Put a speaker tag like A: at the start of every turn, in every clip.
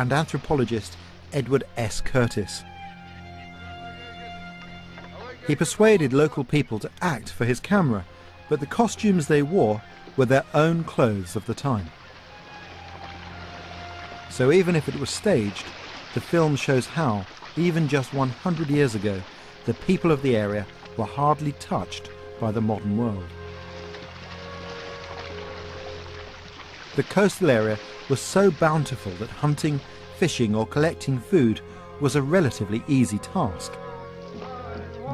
A: and anthropologist Edward S. Curtis. He persuaded local people to act for his camera, but the costumes they wore were their own clothes of the time. So even if it was staged, the film shows how, even just 100 years ago, the people of the area were hardly touched by the modern world. The coastal area was so bountiful that hunting, fishing or collecting food was a relatively easy task.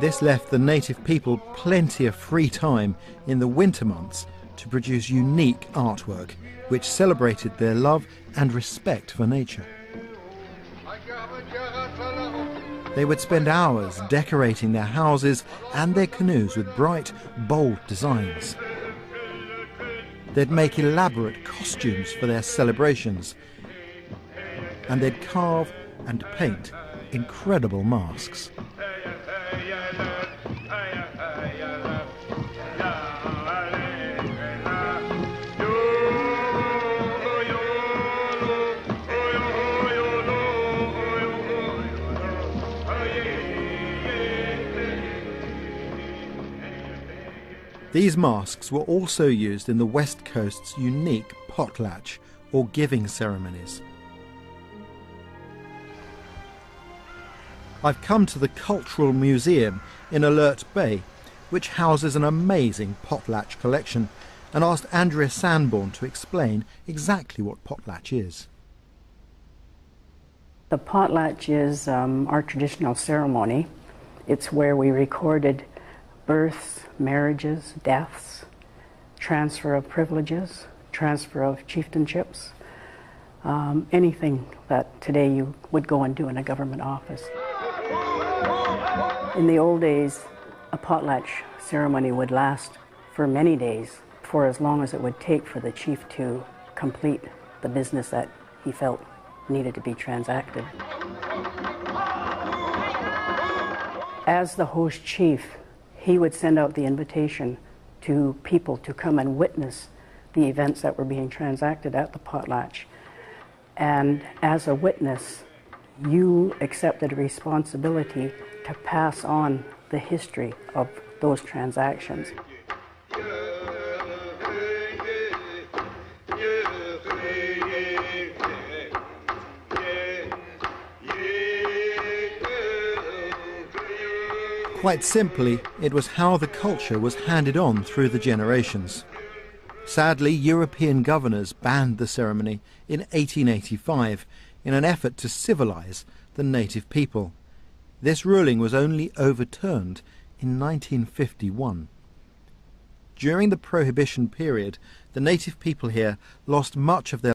A: This left the native people plenty of free time in the winter months to produce unique artwork which celebrated their love and respect for nature. They would spend hours decorating their houses and their canoes with bright, bold designs. They'd make elaborate costumes for their celebrations, and they'd carve and paint incredible masks. These masks were also used in the West Coast's unique potlatch, or giving ceremonies. I've come to the Cultural Museum in Alert Bay, which houses an amazing potlatch collection, and asked Andrea Sanborn to explain exactly what potlatch is.
B: The potlatch is our traditional ceremony. It's where we recorded births, marriages, deaths, transfer of privileges, transfer of chieftainships, anything that today you would go and do in a government office. In the old days, a potlatch ceremony would last for many days, for as long as it would take for the chief to complete the business that he felt needed to be transacted. As the host chief, he would send out the invitation to people to come and witness the events that were being transacted at the potlatch. And as a witness, you accepted a responsibility to pass on the history of those transactions.
A: Quite simply, it was how the culture was handed on through the generations. Sadly, European governors banned the ceremony in 1885 in an effort to civilize the native people. This ruling was only overturned in 1951. During the Prohibition period, the native people here lost much of their